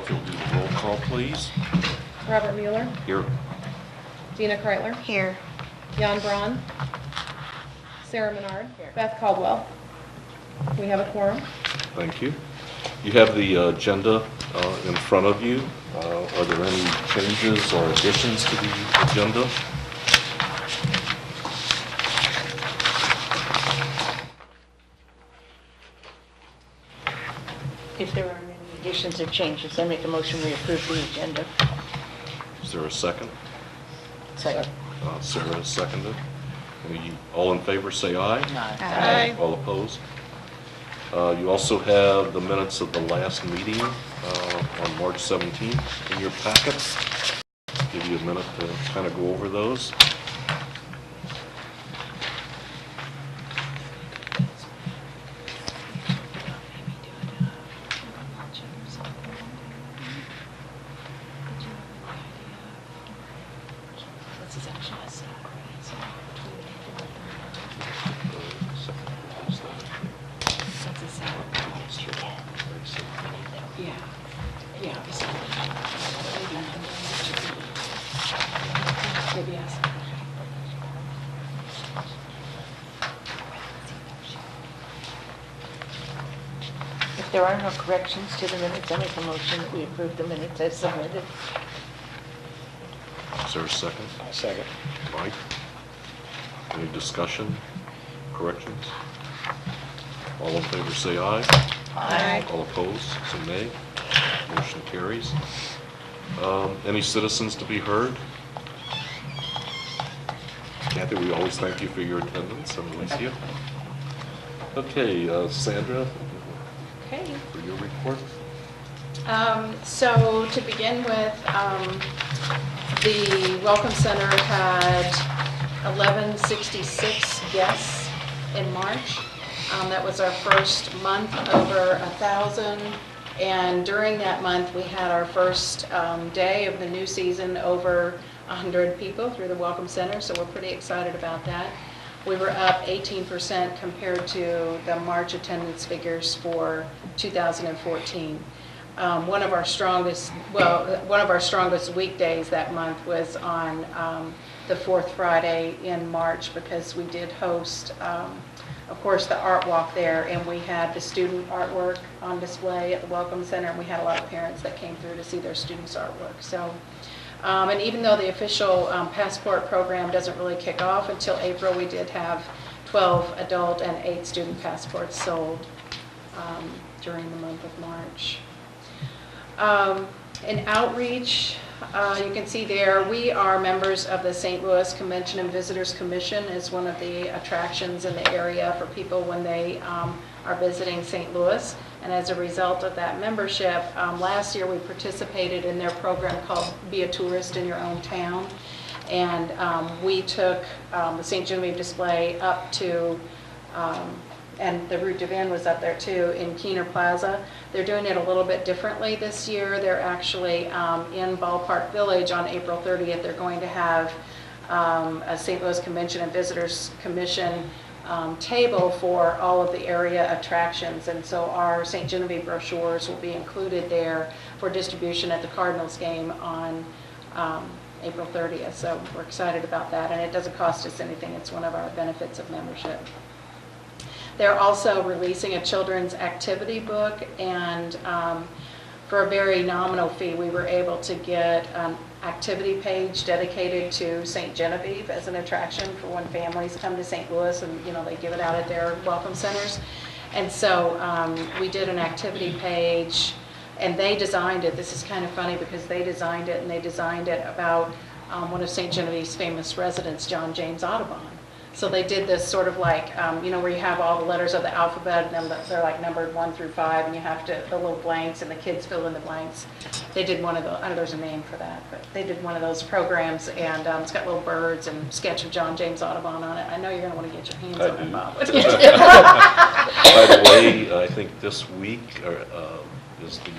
if you'll do the roll call, please. Robert Mueller, Here. Dina Kreitler, Here. Jan Braun, Sarah Menard, Beth Caldwell. We have a quorum. Thank you. You have the agenda in front of you. Are there any changes or additions to the agenda? If there aren't any additions or changes, I make a motion we approve the agenda. Is there a second? Second. Sarah seconded. All in favor say aye. Aye. All opposed? You also have the minutes of the last meeting on March 17th in your packet. Give you a minute to kind of go over those. If there are no corrections to the minutes, I make a motion that we approve the minutes as submitted. Is there a second? Second. Mike? Any discussion, corrections? All in favor say aye. Aye. All opposed, say nay. Motion carries. Any citizens to be heard? Kathy, we always thank you for your attendance, and Alicia. Okay, Sandra, Okay. for your report. So to begin with, the Welcome Center had 1166 guests in March. That was our first month over 1,000. And during that month, we had our first day of the new season over 100 people through the Welcome Center, so we're pretty excited about that. We were up 18% compared to the March attendance figures for 2014. One of our strongest weekdays that month was on the fourth Friday in March, because we did host, of course, the art walk there, and we had the student artwork on display at the Welcome Center, and we had a lot of parents that came through to see their students' artwork. So, and even though the official passport program doesn't really kick off until April, we did have 12 adult and 8 student passports sold during the month of March. In outreach, you can see there, we are members of the St. Louis Convention and Visitors Commission. Is one of the attractions in the area for people when they are visiting St. Louis. And as a result of that membership, last year we participated in their program called Be a Tourist in Your Own Town. And we took the St. Genevieve display up to, and the Route de Vin was up there too, in Keener Plaza. They're doing it a little bit differently this year. They're actually in Ballpark Village on April 30th. They're going to have a St. Louis Convention and Visitors Commission table for all of the area attractions, and so our St. Genevieve brochures will be included there for distribution at the Cardinals game on April 30th. So we're excited about that, and it doesn't cost us anything. It's one of our benefits of membership. They're also releasing a children's activity book, and for a very nominal fee, we were able to get an activity page dedicated to St. Genevieve as an attraction for when families come to St. Louis, and they give it out at their welcome centers. And so we did an activity page, and they designed it. This is kind of funny because they designed it, and they designed it about one of St. Genevieve's famous residents, John James Audubon. So they did this sort of like, where you have all the letters of the alphabet, and then they're like numbered 1 through 5, and you have to, the little blanks, and the kids fill in the blanks. They did one of those, I know there's a name for that, but they did one of those programs, and it's got little birds and sketch of John James Audubon on it. I know you're going to want to get your hands on it, Bob. By the way, I think this week is the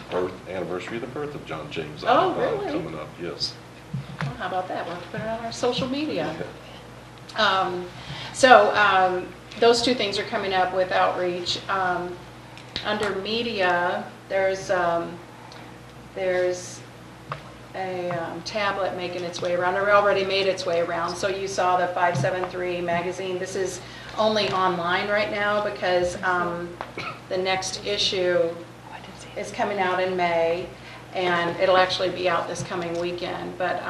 anniversary of the birth of John James Oh, Audubon really? coming up. Yes. Well, how about that? We'll have to put it on our social media. Yeah. Those two things are coming up with outreach. Under media, there's there's a tablet making its way around, or already made its way around. So you saw the 573 magazine. This is only online right now because the next issue is coming out in May, and it'll actually be out this coming weekend. But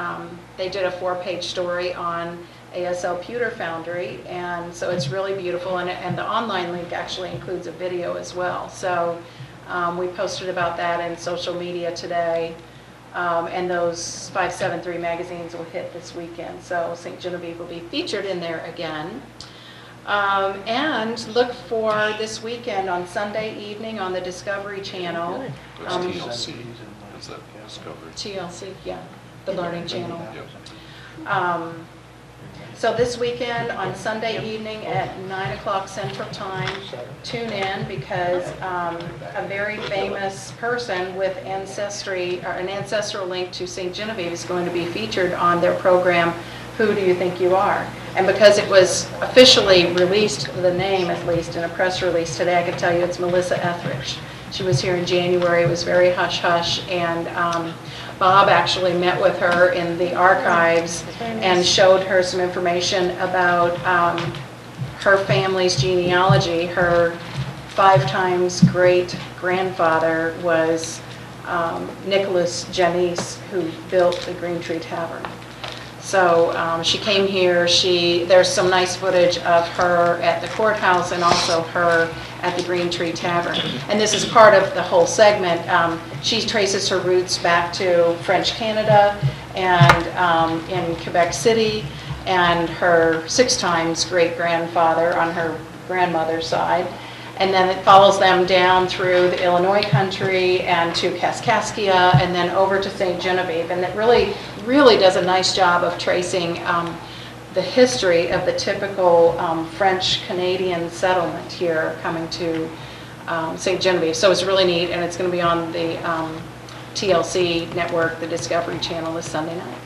they did a 4-page story on ASL Pewter Foundry, and so it's really beautiful, and the online link actually includes a video as well. So we posted about that in social media today, and those 573 magazines will hit this weekend, so St. Genevieve will be featured in there again. And look for this weekend on Sunday evening on the Discovery Channel. It's TLC, is that Discovery? TLC, yeah, the Learning Channel. Yep. So this weekend on Sunday evening at 9 o'clock Central Time, tune in because a very famous person with ancestry, or an ancestral link to St. Genevieve, is going to be featured on their program, Who Do You Think You Are? And because it was officially released, the name at least, in a press release today, I can tell you it's Melissa Etheridge. She was here in January. It was very hush-hush, and Bob actually met with her in the archives and showed her some information about her family's genealogy. Her 5 times great-grandfather was Nicholas Janice, who built the Green Tree Tavern. So she came here. There's some nice footage of her at the courthouse and also her at the Green Tree Tavern. And this is part of the whole segment. She traces her roots back to French Canada and in Quebec City, and her 6 times great-grandfather on her grandmother's side. And then it follows them down through the Illinois country and to Kaskaskia and then over to St. Genevieve. And it really, really does a nice job of tracing the history of the typical French-Canadian settlement here coming to St. Genevieve. So it's really neat, and it's going to be on the TLC network, the Discovery Channel, this Sunday night.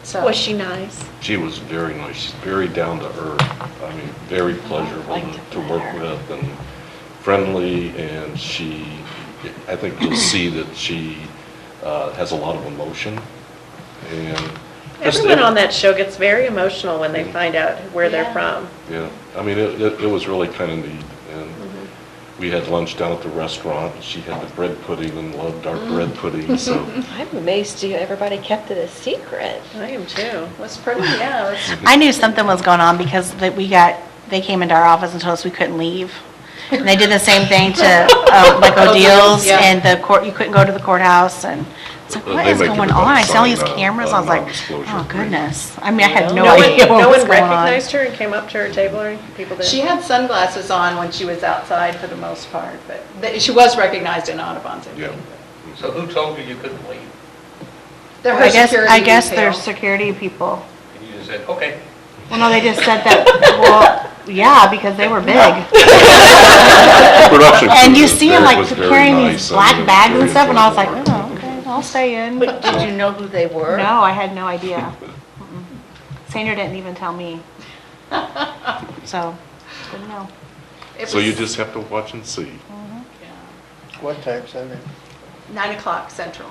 So Was she nice? She was very nice. She's very down to earth. I mean, very pleasurable to work with and friendly, and I think you'll see that she has a lot of emotion. And Everyone on that show gets very emotional when they find out where they're from. Yeah, I mean, it was really kind of neat. And we had lunch down at the restaurant. She had the bread pudding and loved our bread pudding, so. I'm amazed everybody kept it a secret. I am too. it was pretty, yeah. It was, I knew something was going on because they came into our office and told us we couldn't leave. And they did the same thing to like O'Deal's yeah. and the court. You couldn't go to the courthouse, and it's like, what They is make you going develop on? I see all these sign, cameras. I was like, non-disclosure oh agreement. goodness. I mean, I had no No idea what was one going on. recognized her and came up to her table, or people did? she had sunglasses on when she was outside for the most part, but she was recognized in Audubon's. Yeah. So who told you you couldn't leave? They're her I security guess detail. they're security people. And you just said, okay. Well, no, they just said that. Well, yeah, because they were big. Production And crew you was see them very- like was very carrying nice. these I black mean, bags and very stuff, and I was like, enjoyable. oh, okay, I'll stay in. But did you know who they were? No, I had no idea. Sandra didn't even tell me. So, didn't know. It So you was just have to watch and see. What time Sunday? 9 o'clock Central.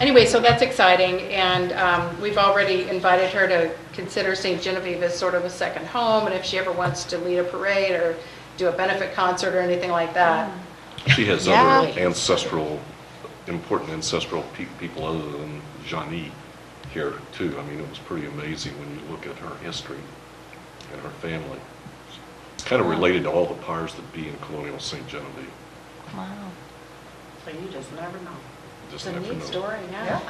Anyway, so that's exciting, and we've already invited her to consider St. Genevieve as sort of a second home, and if she ever wants to lead a parade or do a benefit concert or anything like that. She has Yeah. other important ancestral people other than Jeannie here too. I mean, it was pretty amazing when you look at her history and her family. It's kind of related to all the powers that be in colonial St. Genevieve. Wow. So you just never know. Just It's a never neat know. story, yeah.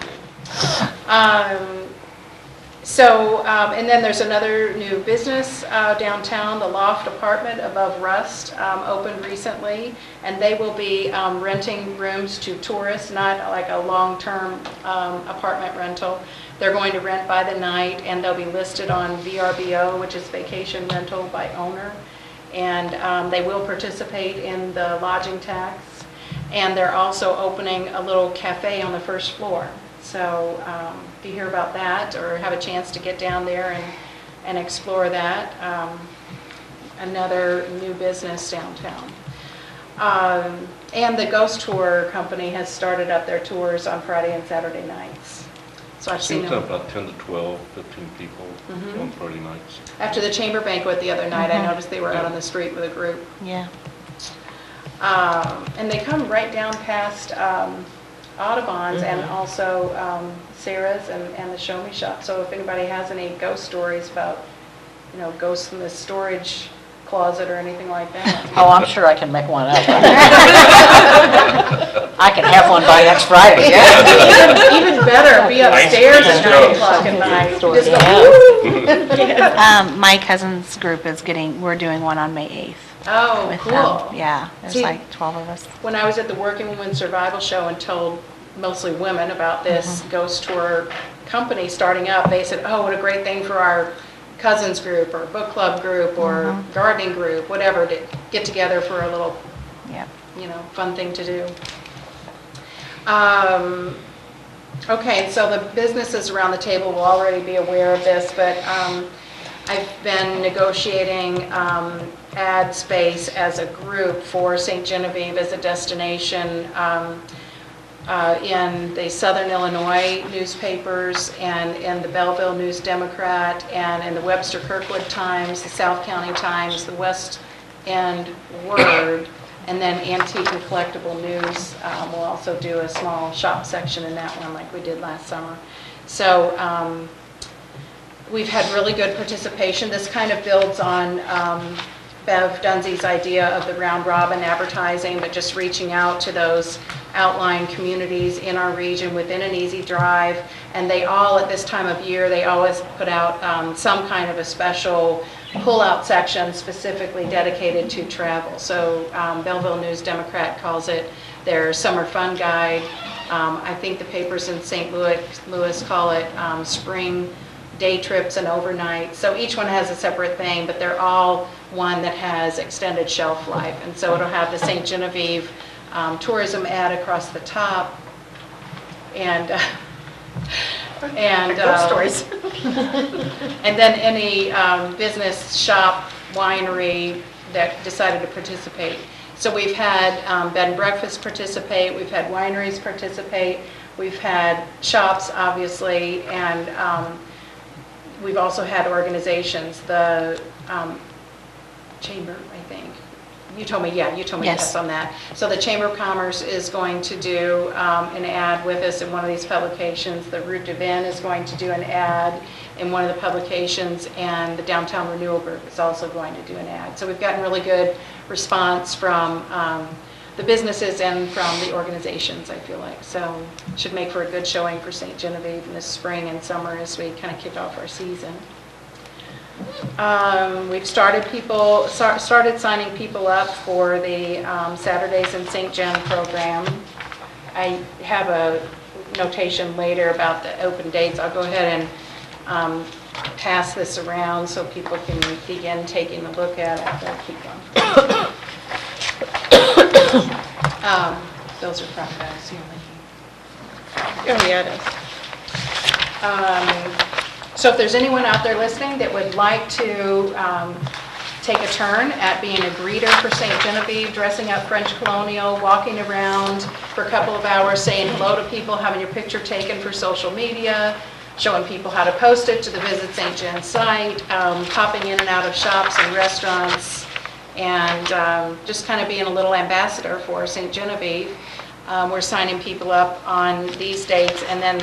And then there's another new business downtown, the Loft Apartment above Rust, opened recently, and they will be renting rooms to tourists, not like a long-term apartment rental. They're going to rent by the night, and they'll be listed on VRBO, which is Vacation Rental by Owner, and they will participate in the lodging tax, and they're also opening a little cafe on the first floor. So if you hear about that or have a chance to get down there and explore that, another new business downtown. And the Ghost Tour Company has started up their tours on Friday and Saturday nights. So I've seen Seems to them. have about 10 to 12, 15 people Mhm. on Friday nights. After the chamber banquet the other night, I Mhm. noticed they were out on the street with a group. Yeah. And they come right down past Audubon's and also Sarah's and the Show Me Shop. So if anybody has any ghost stories about, ghosts in the storage closet or anything like that. Oh, I'm sure I can make one up. I can have one by next Friday. Even better, be upstairs at 9 o'clock at night. Just go, woo! My cousin's group we're doing one on May 8th. Oh, with cool. them. Yeah, there's See- like 12 of us. When I was at the Working Women's Survival Show and told mostly women about this ghost tour company starting up, they said, oh, what a great thing for our cousins group or book club group or gardening group, whatever, to get together for a little, Yep. fun thing to do. Okay, so the businesses around the table will already be aware of this, but I've been negotiating ad space as a group for St. Genevieve as a destination in the Southern Illinois newspapers and in the Belleville News Democrat and in the Webster Kirkwood Times, the South County Times, the West End Word, and then Antique and Collectible News. We'll also do a small shop section in that one like we did last summer. So we've had really good participation. This kind of builds on Bev Dunzy's idea of the round robin advertising, but just reaching out to those outlying communities in our region within an easy drive. And they all, at this time of year, they always put out some kind of a special pull-out section specifically dedicated to travel. So Belleville News Democrat calls it their summer fun guide. I think the papers in St. Louis call it spring day trips and overnight. So each one has a separate thing, but they're all one that has extended shelf life. And so it'll have the St. Genevieve tourism ad across the top, and Ghost stories. and then any business, shop, winery that decided to participate. So we've had bed and breakfast participate, we've had wineries participate, we've had shops, obviously, and we've also had organizations, the Chamber, I think. You told me yes on that. So the Chamber of Commerce is going to do an ad with us in one of these publications. The Route de Vin is going to do an ad in one of the publications, and the Downtown Renewal Group is also going to do an ad. So we've gotten really good response from the businesses and from the organizations, I feel like. So it should make for a good showing for St. Genevieve in the spring and summer as we kind of kick off our season. We've started signing people up for the Saturdays in St. Gen program. I have a notation later about the open dates. I'll go ahead and pass this around so people can begin taking a look at it. I'll keep going. Those are from guys here. Oh, yeah, it is. So if there's anyone out there listening that would like to take a turn at being a greeter for St. Genevieve, dressing up French colonial, walking around for a couple of hours, saying hello to people, having your picture taken for social media, showing people how to post it to the Visit St. Gen site, popping in and out of shops and restaurants, and just kind of being a little ambassador for St. Genevieve. We're signing people up on these dates, and then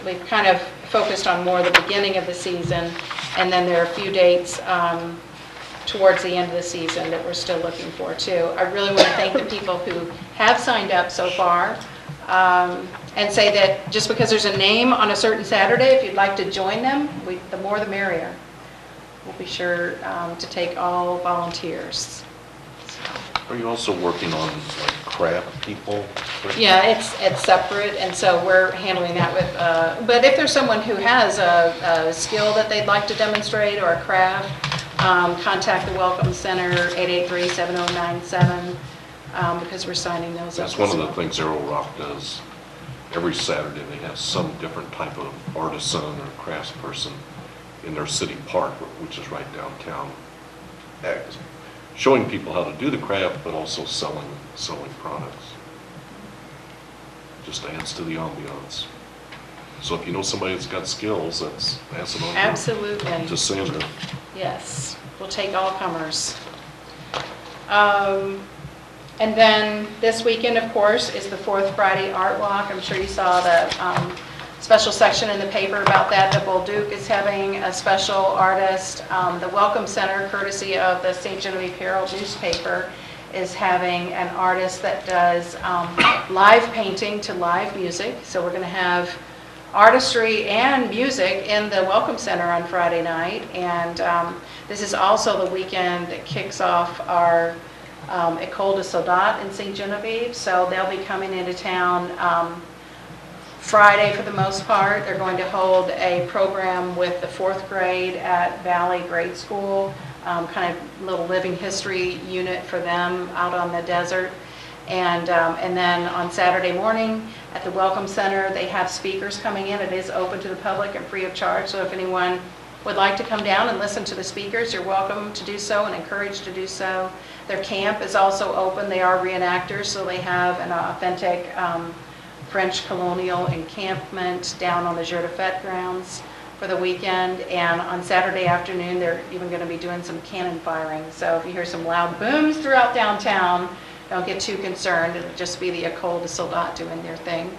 we've kind of focused on more the beginning of the season, and then there are a few dates towards the end of the season that we're still looking for too. I really want to thank the people who have signed up so far, and say that just because there's a name on a certain Saturday, if you'd like to join them, the more the merrier. We'll be sure to take all volunteers. Are you also working on like craft people? Yeah, it's separate, and so we're handling that with, but if there's someone who has a skill that they'd like to demonstrate or a craft, contact the Welcome Center, 883-7097, because we're signing those up. That's one of the things Arrow Rock does. Every Saturday, they have some different type of artisan or craftsperson in their city park, which is right downtown. showing people how to do the craft, but also selling products. Just adds to the ambiance. So if you know somebody that's got skills, that's pass it on Absolutely. to Sandra. Yes, we'll take all comers. And then this weekend, of course, is the Fourth Friday Art Walk. I'm sure you saw the special section in the paper about that. The Bolduc is having a special artist. The Welcome Center, courtesy of the St. Genevieve Herald newspaper, is having an artist that does live painting to live music. So we're going to have artistry and music in the Welcome Center on Friday night. And this is also the weekend that kicks off our École de Soldat in St. Genevieve. So they'll be coming into town Friday for the most part. They're going to hold a program with the 4th grade at Valley Grade School, kind of little living history unit for them out on the desert. And then on Saturday morning at the Welcome Center, they have speakers coming in. It is open to the public and free of charge. So if anyone would like to come down and listen to the speakers, you're welcome to do so and encouraged to do so. Their camp is also open. They are reenactors, so they have an authentic French colonial encampment down on the Jour de Fête grounds for the weekend. And on Saturday afternoon, they're even going to be doing some cannon firing. So if you hear some loud booms throughout downtown, don't get too concerned. It'll just be the École de Soldat doing their thing.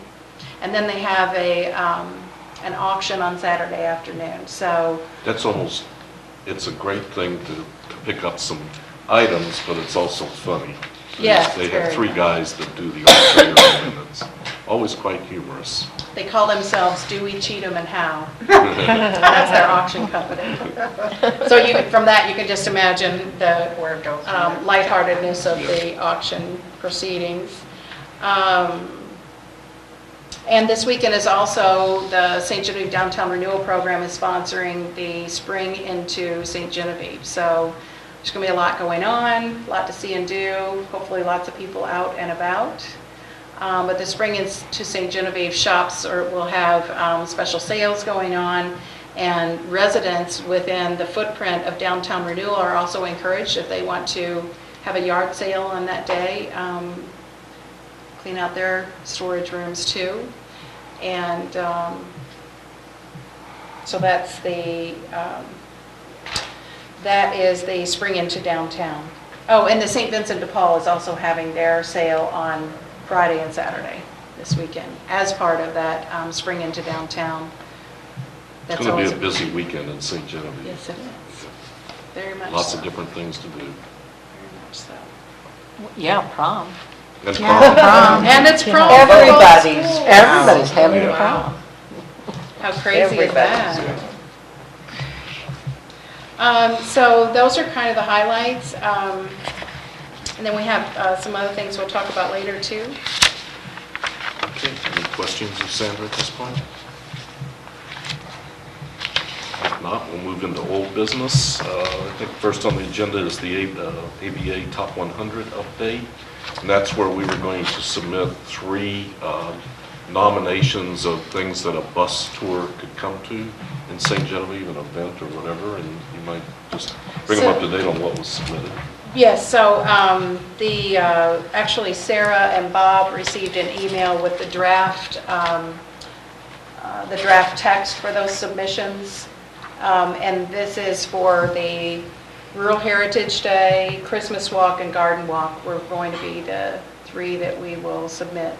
And then they have an auction on Saturday afternoon. So That's almost, it's a great thing to pick up some items, but it's also funny. Yes, They it's have very 3 funny. guys that do the auction, and it's always quite humorous. they call themselves Dewey, Cheatham, and Howe. That's their auction company. So from that, you can just imagine the lightheartedness of the auction proceedings. And this weekend is also the St. Genevieve Downtown Renewal Program is sponsoring the Spring into St. Genevieve. So there's going to be a lot going on, a lot to see and do, hopefully lots of people out and about. But the Spring into St. Genevieve shops will have special sales going on, and residents within the footprint of Downtown Renewal are also encouraged, if they want to have a yard sale on that day, clean out their storage rooms too. And so that is the Spring into Downtown. Oh, and the St. Vincent de Paul is also having their sale on Friday and Saturday this weekend as part of that Spring into Downtown. It's going to be a busy weekend in St. Genevieve. Yes, it is. Very much Lots so. of different things to do. Very much so. Yeah, prom. And And it's prom. Everybody's having a Yeah. prom. How crazy is that? Yeah. So those are kind of the highlights. And then we have some other things we'll talk about later too. Okay, any questions of Sandra at this point? If not, we'll move into old business. I think first on the agenda is the ABA Top 100 update. And that's where we were going to submit 3 nominations of things that a bus tour could come to in St. Genevieve, an event or whatever, and you might just bring them up to date on what was submitted. Yes, so actually Sarah and Bob received an email with the draft text for those submissions. And this is for the Rural Heritage Day, Christmas Walk, and Garden Walk. We're going to be the 3 that we will submit.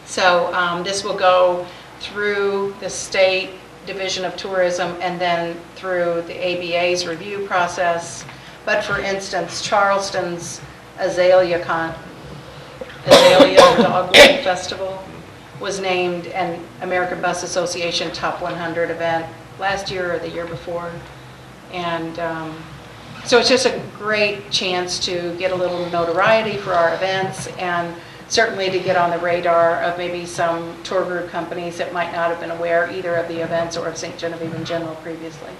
So this will go through the State Division of Tourism and then through the ABA's review process. But for instance, Charleston's Azalea Dogwood Festival was named an American Bus Association Top 100 event last year or the year before. And so it's just a great chance to get a little notoriety for our events, and certainly to get on the radar of maybe some tour group companies that might not have been aware either of the events or of St. Genevieve in general previously.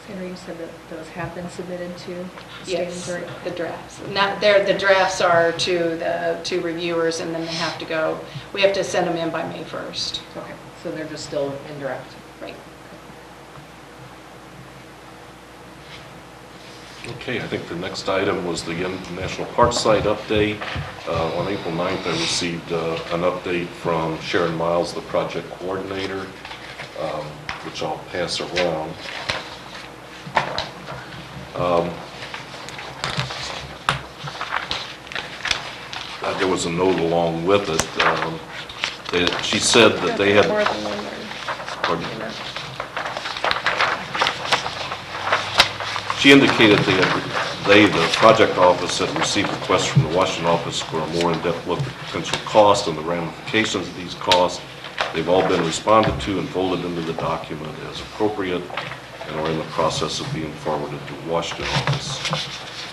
Sandra, you said that those have been submitted to the state Yes, and the drafts. The drafts are to the 2 reviewers, and then they have to go, we have to send them in by May 1st. Okay, so they're just still indirect. Right. Okay, I think the next item was the National Park Site update. On April 9th, I received an update from Sharon Miles, the project coordinator, which I'll pass around. There was a note along with it. She said that they had... More than one word. Pardon? She indicated the project office had received requests from the Washington office for a more in-depth look at potential costs and the ramifications of these costs. They've all been responded to and folded into the document as appropriate and are in the process of being forwarded to the Washington office.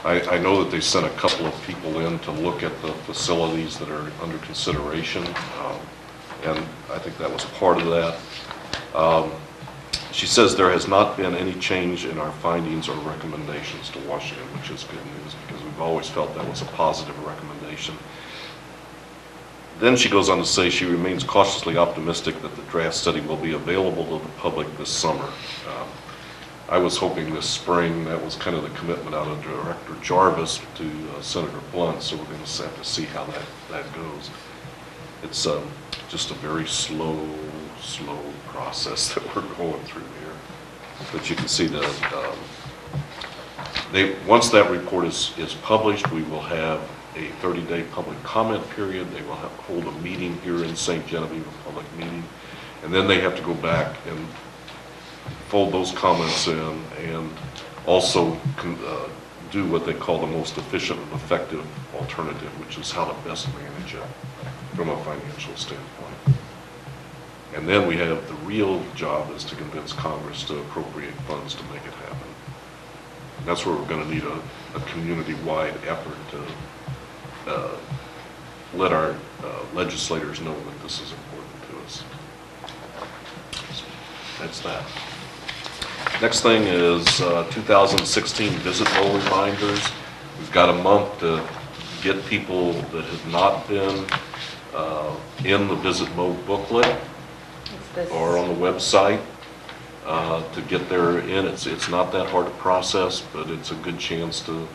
I know that they sent a couple of people in to look at the facilities that are under consideration, and I think that was part of that. She says there has not been any change in our findings or recommendations to Washington, which is good news because we've always felt that was a positive recommendation. Then she goes on to say she remains cautiously optimistic that the draft study will be available to the public this summer. I was hoping this spring. That was kind of the commitment out of Director Jarvis to Senator Blunt, so we're going to have to see how that goes. It's just a very slow process that we're going through here. But you can see that once that report is published, we will have a 30-day public comment period. They will hold a meeting here in St. Genevieve, a public meeting, and then they have to go back and fold those comments in and also do what they call the most efficient and effective alternative, which is how to best manage it from a financial standpoint. And then we have the real job is to convince Congress to appropriate funds to make it happen. And that's where we're going to need a community-wide effort to let our legislators know that this is important to us. So that's that. Next thing is 2016 Visit Mo reminders. We've got a month to get people that have not been in the Visit Mo booklet or on the website to get there in. It's not that hard a process, but it's a good chance to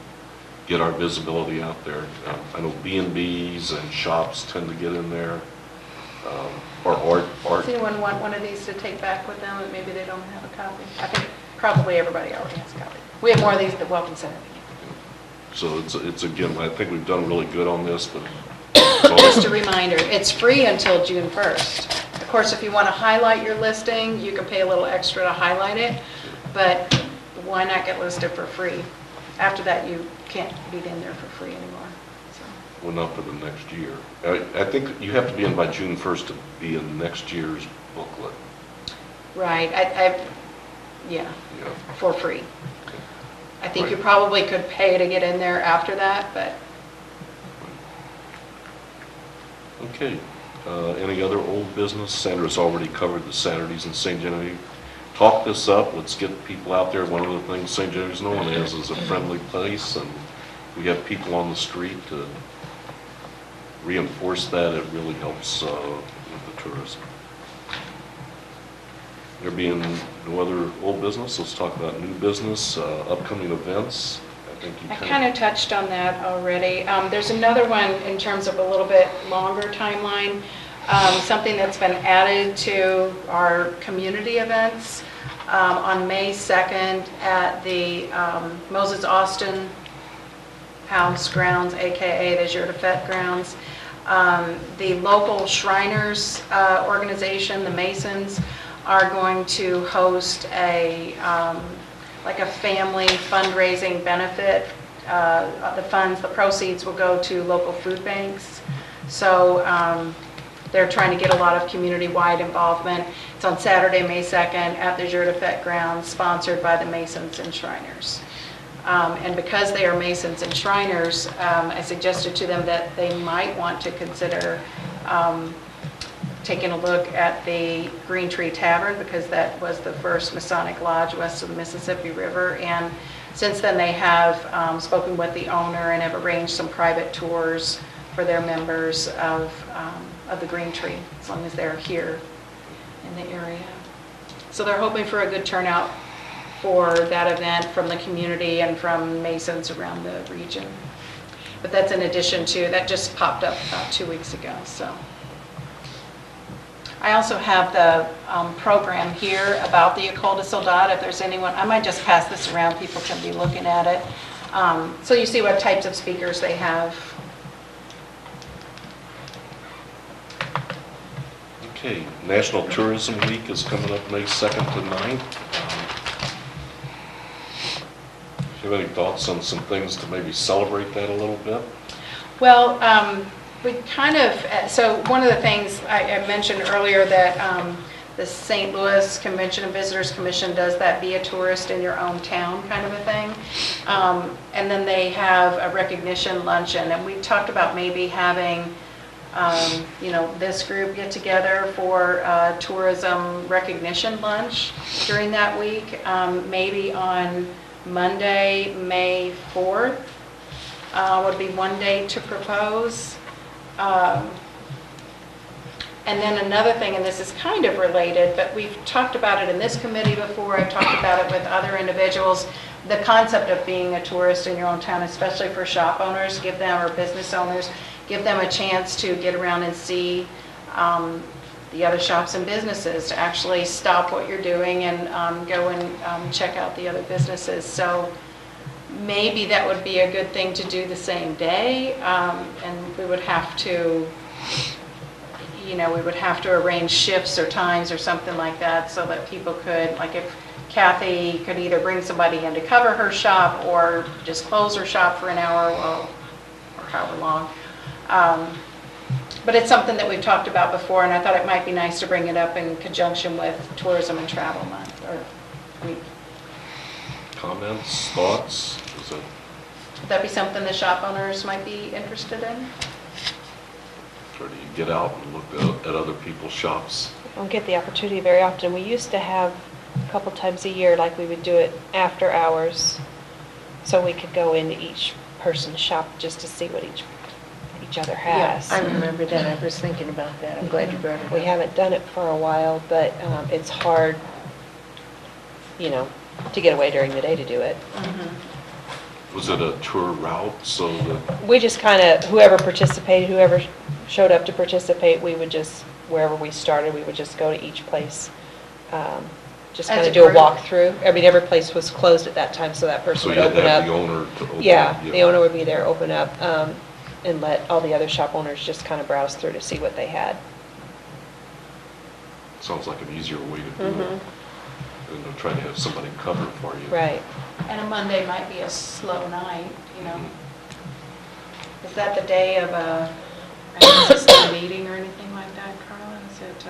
get our visibility out there. I know B&Bs and shops tend to get in there, or art. Does anyone want one of these to take back with them, and maybe they don't have a copy? I think probably everybody already has a copy. We have more of these at the Welcome Center. So it's again, I think we've done really good on this, but Just a reminder, it's free until June 1st. Of course, if you want to highlight your listing, you can pay a little extra to highlight it, but why not get listed for free? After that, you can't be in there for free anymore. So. well, not for the next year. I think you have to be in by June 1st to be in next year's booklet. Right, yeah, for free. I think Right. you probably could pay to get in there after that, but Okay. Any other old business? Sandra's already covered the Saturdays in St. Genevieve. Talk this up. Let's get people out there. One of the things St. Genevieve's known as is a friendly place, and we have people on the street to reinforce that. It really helps with the tourism. There being no other old business, let's talk about new business, upcoming events. I kind of touched on that already. There's another one in terms of a little bit longer timeline, something that's been added to our community events on May 2nd at the Moses Austin House grounds, AKA the Jour de Fête grounds. The local Shriners organization, the Masons, are going to host a like a family fundraising benefit. The proceeds will go to local food banks. So they're trying to get a lot of community-wide involvement. It's on Saturday, May 2nd at the Jour de Fête grounds, sponsored by the Masons and Shriners. And because they are Masons and Shriners, I suggested to them that they might want to consider taking a look at the Green Tree Tavern, because that was the first Masonic lodge west of the Mississippi River. And since then, they have spoken with the owner and have arranged some private tours for their members of the Green Tree, as long as they're here in the area. So they're hoping for a good turnout for that event from the community and from Masons around the region. But that's in addition to, that just popped up about 2 weeks ago, so. I also have the program here about the École de Soldats, if there's anyone, I might just pass this around, people can be looking at it. So you see what types of speakers they have. Okay, National Tourism Week is coming up May 2nd to 9th. Do you have any thoughts on some things to maybe celebrate that a little bit? Well, we kind of, so one of the things I mentioned earlier that the St. Louis Convention and Visitors Commission does that be a tourist in your own town kind of a thing. And then they have a recognition luncheon, and we talked about maybe having this group get together for tourism recognition lunch during that week, maybe on Monday, May 4th, would be one day to propose. And then another thing, and this is kind of related, but we've talked about it in this committee before, I've talked about it with other individuals, the concept of being a tourist in your own town, especially for shop owners, give them, or business owners, give them a chance to get around and see the other shops and businesses, to actually stop what you're doing and go and check out the other businesses. So maybe that would be a good thing to do the same day, and we would have to, arrange shifts or times or something like that so that people could, like if Kathy could either bring somebody in to cover her shop or just close her shop for an hour or however long. But it's something that we've talked about before, and I thought it might be nice to bring it up in conjunction with Tourism and Travel Month, or week. Comments, thoughts? Is it, Would that be something the shop owners might be interested in? or do you get out and look at other people's shops? I don't get the opportunity very often. We used to have a couple times a year, like we would do it after hours, so we could go into each person's shop just to see what each other has. I remember that, I was thinking about that, I'm glad you brought it up. We haven't done it for a while, but it's hard, to get away during the day to do it. Was it a tour route so that, We just kind of, whoever showed up to participate, we would just, wherever we started, we would just go to each place. Just As kind a of do a group? walkthrough. I mean, every place was closed at that time, so that person so would you had to open have the up. owner to open? Yeah, the owner would be there, open up, and let all the other shop owners just kind of browse through to see what they had. Sounds like an easier way to do it. And to try to have somebody cover for you. Right. And a Monday might be a slow night, Is that the day of a system meeting or anything like that, Carla? Is it,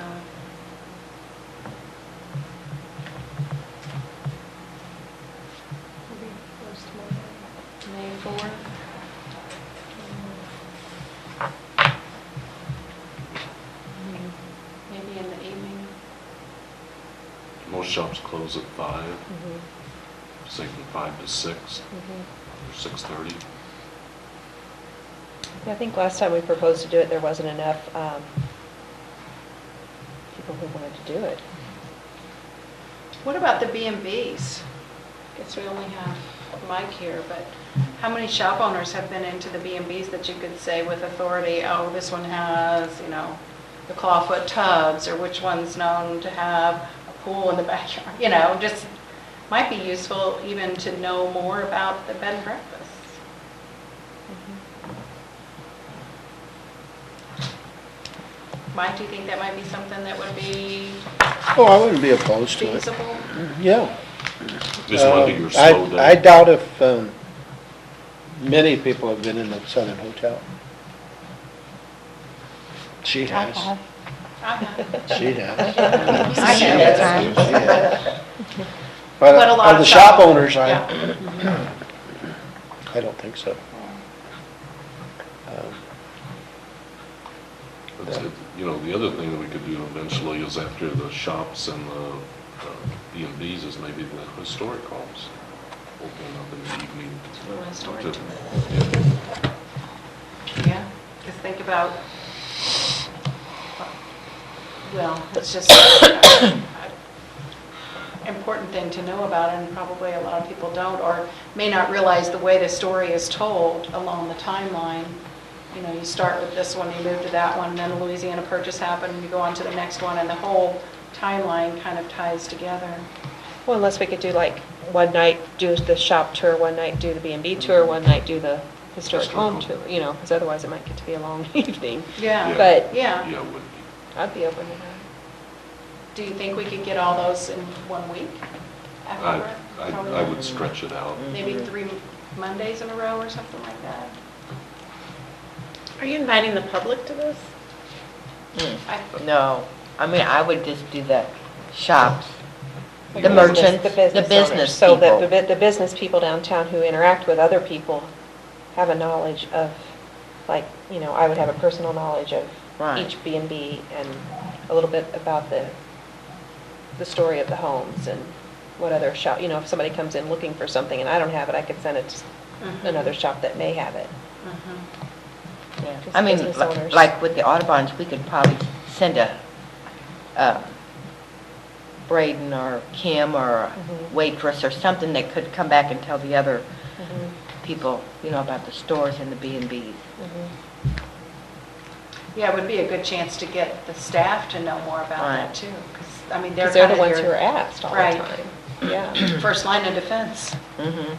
May 4th? Maybe in the evening? Most shops close at 5, say from 5 to 6, or 6:30. I think last time we proposed to do it, there wasn't enough people who wanted to do it. What about the B&Bs? Guess we only have Mike here, but how many shop owners have been into the B&Bs that you could say with authority, oh, this one has, the clawfoot tubs, or which one's known to have a pool in the backyard, just might be useful even to know more about the bed and breakfast. Mike, do you think that might be something that would be Oh, I wouldn't be opposed to it. feasible? Yeah. Is Monday your slow day? I doubt if many people have been in the Southern Hotel. She has. I have. She has. I have at times. She has. But a lot Of of the shop shop owners, Yeah. I don't think so. The other thing that we could do eventually is after the shops and the B&Bs is maybe the historic homes. Open up in the evening. A little historic to- to it. Yeah, just think about, well, it's just, important thing to know about, and probably a lot of people don't, or may not realize the way the story is told along the timeline. You know, you start with this one, you move to that one, then the Louisiana Purchase happened, and you go on to the next one, and the whole timeline kind of ties together. Well, unless we could do like one night do the shop tour, one night do the B&B tour, one night do the historic home tour, you know, because otherwise it might get to be a long evening. Yeah. But Yeah. Yeah, it would be. I'd be open to that. Do you think we could get all those in 1 week? I would stretch it out. Maybe 3 Mondays in a row or something like that? Are you inviting the public to this? No, I mean, I would just do the shops, the business- merchants, the owners, business so people. that the business people downtown who interact with other people have a knowledge of, like, you know, I would have a personal knowledge of Right. each B&B and a little bit about the story of the homes and what other shop, you know, if somebody comes in looking for something and I don't have it, I could send it to another shop that may have it. Yeah. Just I mean, business owners. like with the Audubons, we could probably send a Braden or Kim or a Mhm. waitress or something that could come back and tell the other Mhm. people, you know, about the stores and the B&Bs. Mhm. Yeah, it would be a good chance to get the staff to know more about that Right. too, because, I mean, Because they're they're kind the of ones who are your asked all the Right. time. Yeah. first line of defense. Mm-hmm.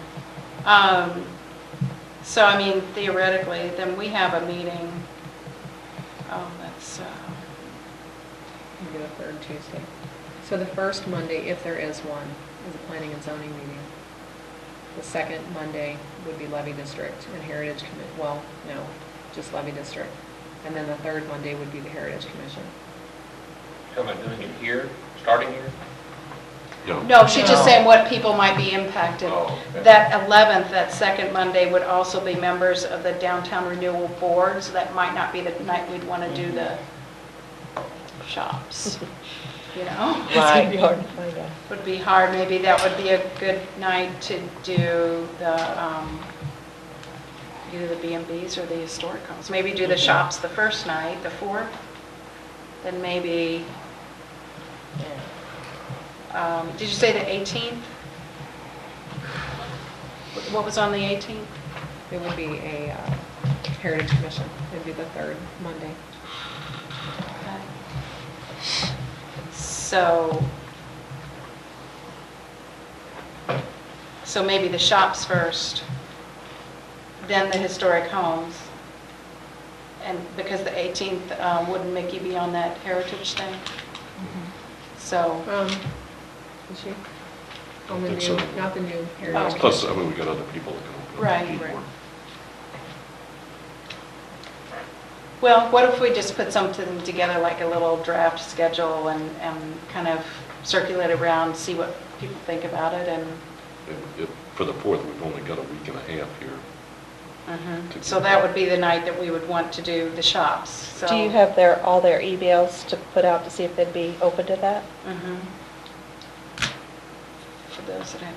So, I mean, theoretically, then we have a meeting, that's, Maybe the third Tuesday. So the first Monday, if there is one, is a planning and zoning meeting. The second Monday would be levy district and heritage well, no, just levy district. And then the third Monday would be the heritage commission. How about doing it here, starting here? no, she's just No. saying what people might be impacted. Oh, okay. That 11th, that second Monday would also be members of the downtown renewal board, so that might not be the night we'd want to do the shops, you know? It's gonna be hard to find out. Would be hard, maybe that would be a good night to do the, either the B&Bs or the historic homes. Maybe do the shops the first night, the 4th, then maybe, did you say the 18th? What was on the 18th? It would be a heritage commission. It would be the third Monday. Okay. So maybe the shops first, then the historic homes. And because the 18th, wouldn't Mickey be on that heritage thing? So, Is she? On the think new, so. not the new heritage. Plus, I mean, we got other people that can. Right. compete Right. well, what if we just put something together, like a little draft schedule and kind of circulate around, see what people think about it and. For the 4th, we've only got a week and a half here. So that would be the night that we would want to do the shops, so. Do you have all their emails to put out to see if they'd be open to that? For those that have,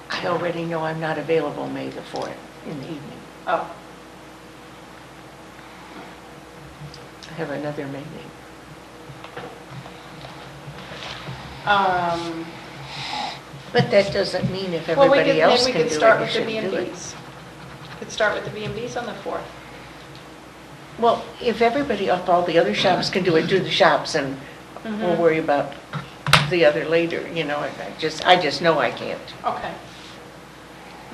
I already know I'm not available May the 4th in the evening. oh, I have another meeting. But that doesn't mean if well, we could, everybody then else we can could do start it, you with the shouldn't do it. B&Bs. Could start with the B&Bs on the 4th. Well, if all the other shops can do it, do the shops, and we'll worry about the other later, you know, I just know I can't. Okay.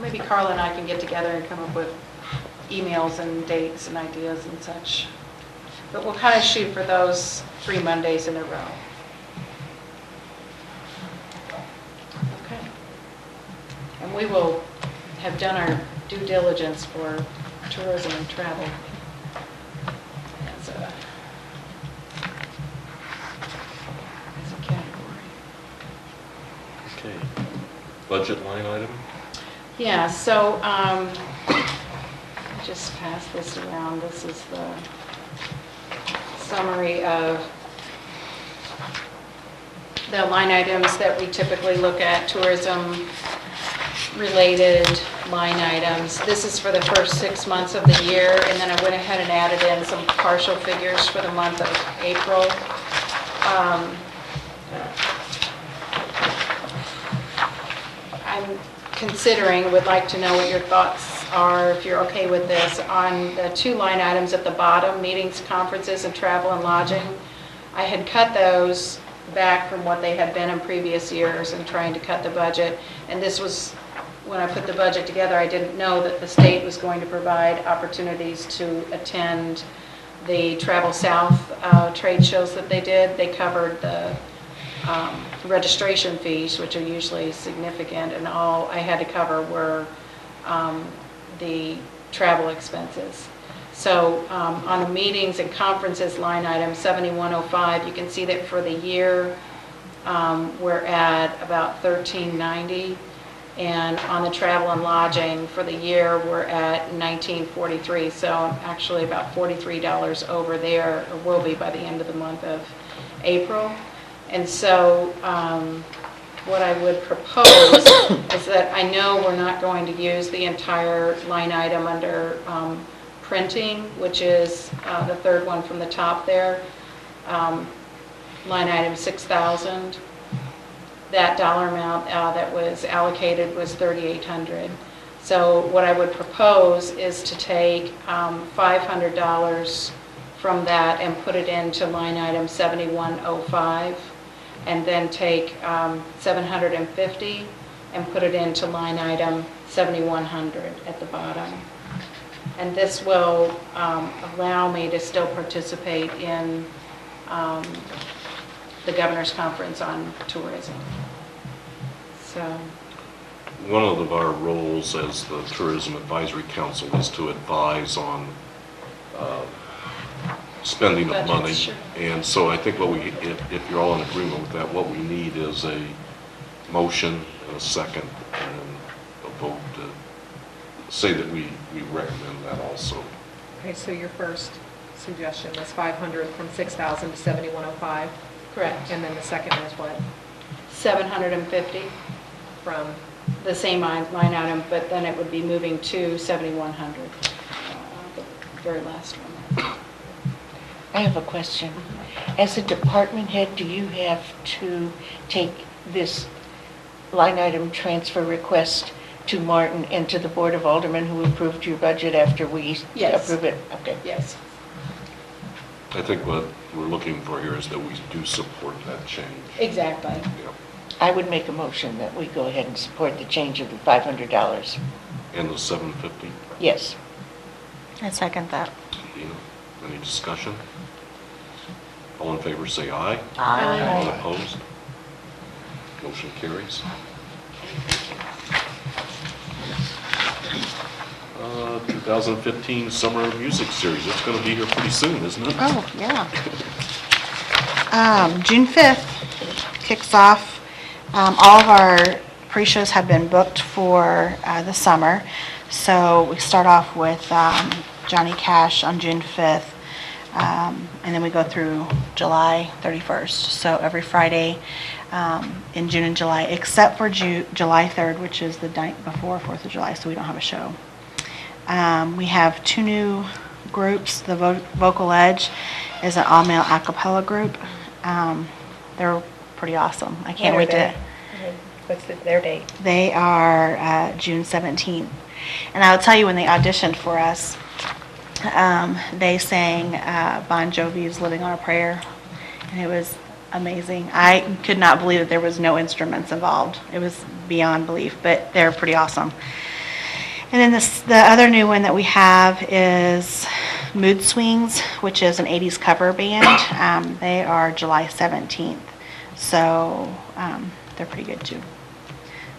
Maybe Carla and I can get together and come up with emails and dates and ideas and such. But we'll kind of shoot for those 3 Mondays in a row. Okay. And we will have done our due diligence for tourism and travel as a category. Okay. Budget line item? Yeah, so just pass this around. This is the summary of the line items that we typically look at, tourism-related line items. This is for the first 6 months of the year, and then I went ahead and added in some partial figures for the month of April. I'm considering, would like to know what your thoughts are, if you're okay with this, on the 2 line items at the bottom, meetings, conferences, and travel and lodging. I had cut those back from what they had been in previous years and trying to cut the budget. And this was, when I put the budget together, I didn't know that the state was going to provide opportunities to attend the Travel South trade shows that they did. They covered the registration fees, which are usually significant, and all I had to cover were the travel expenses. So on the meetings and conferences line item 7105, you can see that for the year we're at about $1390, and on the travel and lodging for the year we're at $1943. So I'm actually about $43 over there, or will be by the end of the month of April. And so what I would propose is that I know we're not going to use the entire line item under printing, which is the third one from the top there, line item 6,000. That dollar amount that was allocated was $3,800. So what I would propose is to take $500 from that and put it into line item 7105, and then take $750 and put it into line item 7100 at the bottom. And this will allow me to still participate in the Governor's Conference on Tourism. So, One of our roles as the Tourism Advisory Council is to advise on spending of Budgets, money. sure. And so I think what we, if you're all in agreement with that, what we need is a motion and a second and a vote to say that we recommend that also. Okay, so your first suggestion was 500 from 6,000 to 7105, correct. and then the second was what? 750, From, the same line item, but then it would be moving to 7,100, the very last one. I have a question. As a department head, do you have to take this line item transfer request to Martin and to the Board of Aldermen who approved your budget after we Yes. approve it? Okay. Yes. I think what we're looking for here is that we do support that change. Exactly. Yeah. I would make a motion that we go ahead and support the change of the $500. And the 750, Yes. I second that. Dina, any discussion? All in favor say aye. Aye. All opposed? Motion carries. 2015 Summer Music Series, it's going to be here pretty soon, isn't it? Oh, yeah. June 5th kicks off. All of our pre-shows have been booked for the summer. So we start off with Johnny Cash on June 5th, and then we go through July 31st. So every Friday in June and July, except for July 3rd, which is the night before 4th of July, so we don't have a show. We have 2 new groups. The Vocal Edge is an all-male a cappella group. They're pretty awesome. I can't wait to... What's their date? They are June 17th. And I'll tell you, when they auditioned for us, they sang Bon Jovi's Living on a Prayer, and it was amazing. I could not believe that there was no instruments involved. It was beyond belief, but they're pretty awesome. And then the other new one that we have is Mood Swings, which is an 80s cover band. They are July 17th, so they're pretty good too.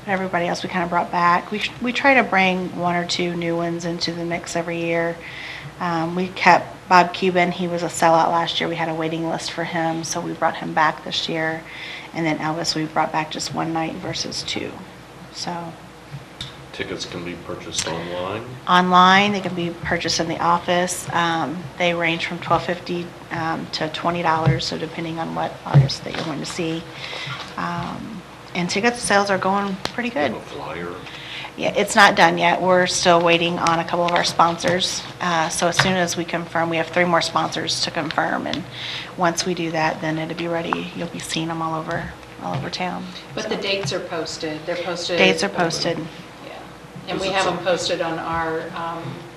But everybody else we kind of brought back. We try to bring 1 or 2 new ones into the mix every year. We kept Bob Cuban. He was a sellout last year. We had a waiting list for him, so we brought him back this year. And then Elvis, we brought back just 1 night versus 2. So Tickets can be purchased online. online, they can be purchased in the office. They range from $12.50 to $20, so depending on what artist that you're going to see. And ticket sales are going pretty good. A flyer. Yeah, it's not done yet. We're still waiting on a couple of our sponsors. So as soon as we confirm, we have 3 more sponsors to confirm, and once we do that, then it'll be ready. You'll be seeing them all over all over town. But the So, dates are posted, they're posted. dates are posted. Yeah, and we have them posted on our Visits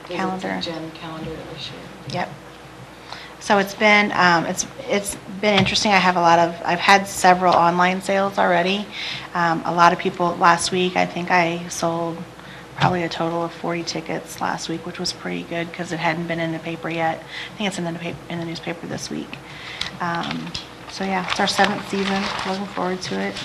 Calendar. and Gen calendar this year. Yep. So it's been interesting. I've had several online sales already. A lot of people last week, I think I sold probably a total of 40 tickets last week, which was pretty good because it hadn't been in the paper yet. I think it's in the newspaper this week. So yeah, it's our 7th season. Looking forward to it.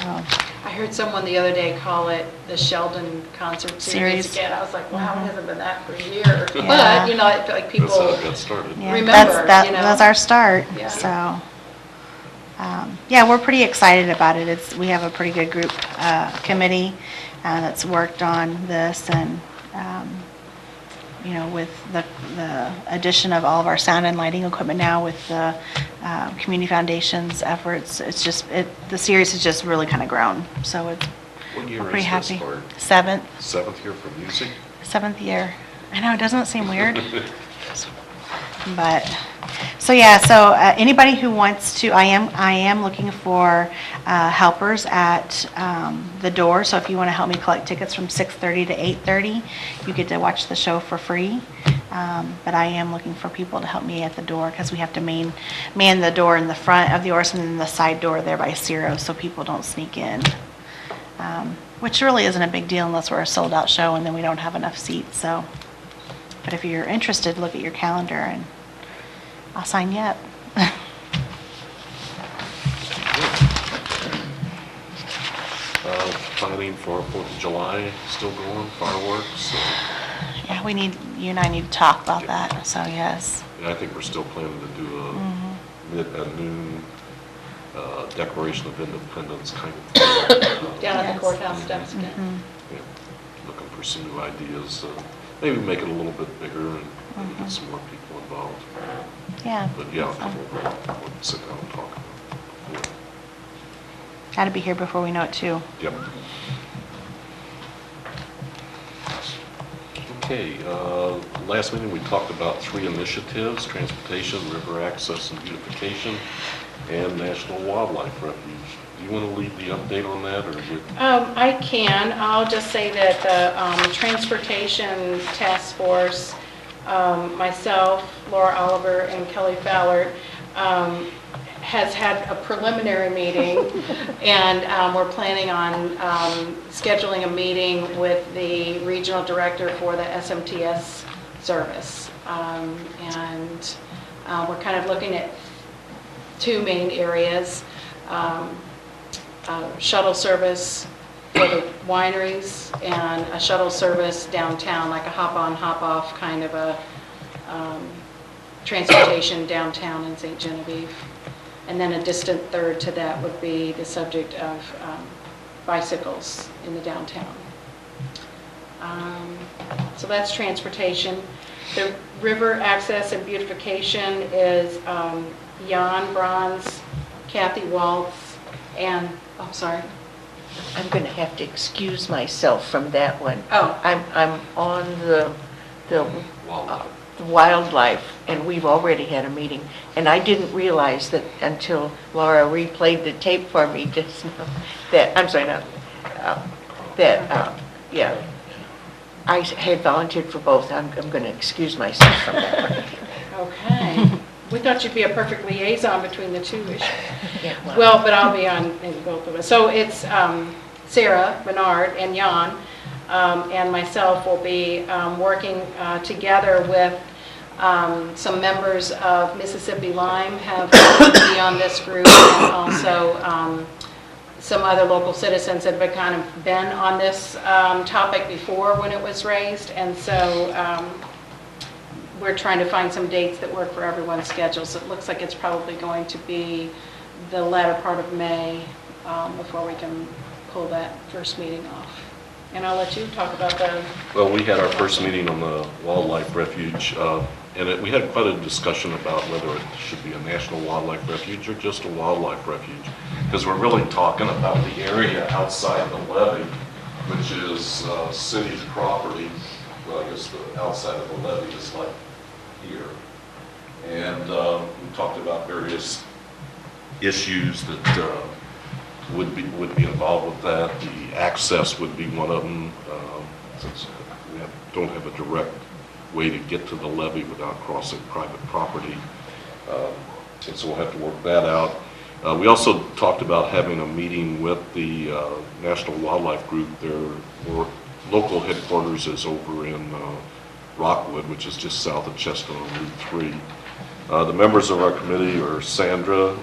So, I heard someone the other day call it the Sheldon Concert Series Series. again. I was like, wow, Mhm. it hasn't been that for a year. Yeah. But, you know, I feel like That's how people, it got started. yeah, Remember, you know. that's our start. Yeah. So, yeah, we're pretty excited about it. We have a pretty good group committee that's worked on this, and you know, with the addition of all of our sound and lighting equipment now, with the Community Foundation's efforts, the series has just really kind of grown. So What year we're pretty is this happy. for? 7th 7th year for music? year. I know, doesn't it seem weird? But, so yeah, so anybody who wants to, I am looking for helpers at the door. So if you want to help me collect tickets from 6:30 to 8:30, you get to watch the show for free. But I am looking for people to help me at the door because we have to man the door in the front of the Orson and then the side door there by Ciro so people don't sneak in. Which really isn't a big deal unless we're a sold-out show and then we don't have enough seats. So, but if you're interested, look at your calendar and I'll sign you up. Planning for 4th of July still going, fireworks. Yeah, you and I need to talk about that. So yes. Yeah, I think we're still planning to do a noon Declaration of Independence kind of thing. down at Yes. the courthouse steps again. Mhm. Yeah, looking for some new ideas. Maybe make it a little bit bigger and maybe get some more people involved. Yeah. But yeah, awesome. we'll sit down and talk about it. Got to be here before we know it too. Yep. Okay, last meeting we talked about 3 initiatives: transportation, river access and beautification, and National Wildlife Refuge. Do you want to lead the update on that, or would? I can. I'll just say that the Transportation Task Force, myself, Laura Oliver, and Kelly Fallert, has had a preliminary meeting, and we're planning on scheduling a meeting with the regional director for the SMTS service. And we're kind of looking at 2 main areas. Shuttle service for the wineries and a shuttle service downtown, like a hop-on, hop-off kind of a transportation downtown in St. Genevieve. And then a distant third to that would be the subject of bicycles in the downtown. So that's transportation. The river access and beautification is Jan Bronze, Kathy Waltz, and, oh, sorry. I'm going to have to excuse myself from that one. Oh. I'm on the Wildlife. wildlife, and we've already had a meeting, and I didn't realize that until Laura replayed the tape for me just now, yeah, I had volunteered for both. I'm going to excuse myself from that one. Okay. We thought you'd be a perfect liaison between the two issues. Yeah, Well, but I'll be on in both of us. So it's Sarah Bernard and Jan and myself will be working together with some members of Mississippi Lime have agreed to be on this group, and also some other local citizens that have kind of been on this topic before when it was raised. And so we're trying to find some dates that work for everyone's schedules. It looks like it's probably going to be the latter part of May before we can pull that first meeting off. And I'll let you talk about the... Well, we had our first meeting on the Wildlife Refuge, and we had quite a discussion about whether it should be a National Wildlife Refuge or just a Wildlife Refuge, because we're really talking about the area outside the levee, which is city's property. Well, I guess the outside of the levee is like here. And we talked about various issues that would be involved with that. The access would be one of them, since we don't have a direct way to get to the levee without crossing private property. And so we'll have to work that out. We also talked about having a meeting with the National Wildlife Group. Their local headquarters is over in Rockwood, which is just south of Chestnut on Route 3. The members of our committee are Sandra,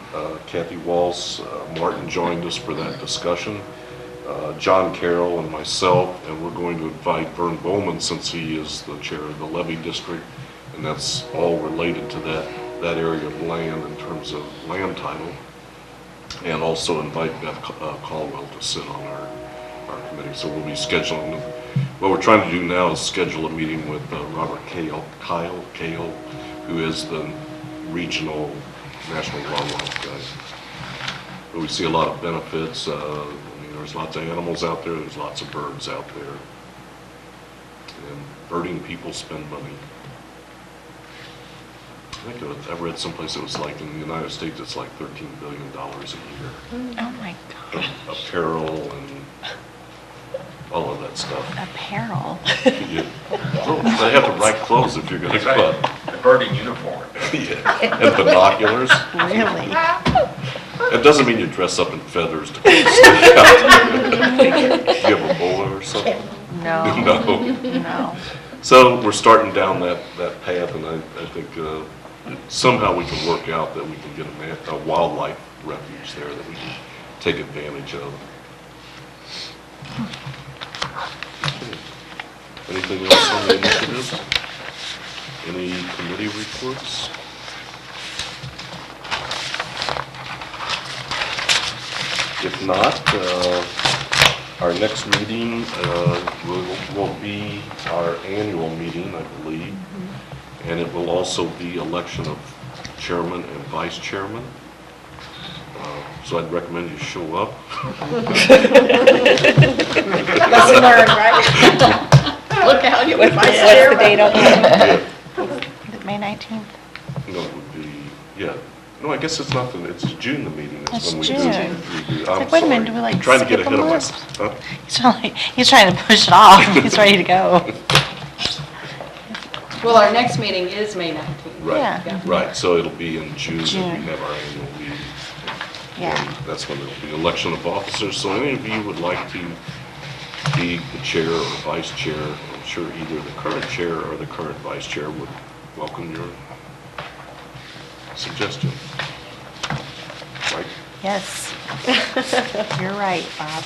Kathy Walsh, Martin joined us for that discussion, John Carroll and myself, and we're going to invite Vern Bowman since he is the chair of the levee district, and that's all related to that area of land in terms of land title, and also invite Beth Caldwell to sit on our committee. So we'll be scheduling, what we're trying to do now is schedule a meeting with Robert Kyle, who is the regional National Wildlife guy. But we see a lot of benefits. There's lots of animals out there, there's lots of birds out there. And birding people spend money. I think I read someplace it was like in the United States, it's like $13 billion a year. Oh my gosh. Apparel and all of that stuff. Apparel. Yeah. They have the right clothes if you're going to That's go right. out. The birding uniform. Yeah. And binoculars. Really? It doesn't mean you dress up in feathers to go stick out. You have a bowler or something? No. No. So we're starting down that path, and I think somehow we can work out that we can get a wildlife refuge there that we can take advantage of. Okay. Anything else on the initiatives? Any committee reports? If not, our next meeting will be our annual meeting, I believe, and it will also be election of chairman and vice chairman. So I'd recommend you show up. Lesson learned, right? Look out, you'll be What's vice the chairman. date on that? Yeah. Is it May 19th? No, it would be, yeah. No, I guess it's not, it's June, the meeting is It's when we June. do. It's I'm like, wait a minute, sorry. do we like I'm trying to get skip ahead a of month? myself. He's trying to push it off. He's ready to go. Well, our next meeting is May 19th. Right, Yeah. right, so it'll be in June that June. we have our annual meeting. Yeah. And that's when it'll be election of officers, so any of you would like to be the chair or vice chair, I'm sure either the current chair or the current vice chair would welcome your suggestion. Right? Yes. You're right, Bob.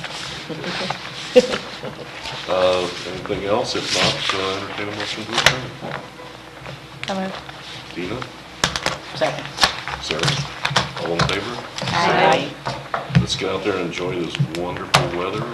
Anything else? If not, entertain a motion to adjourn. So moved. Dina? Second. Sarah? All in favor? Aye. Let's get out there and enjoy this wonderful weather.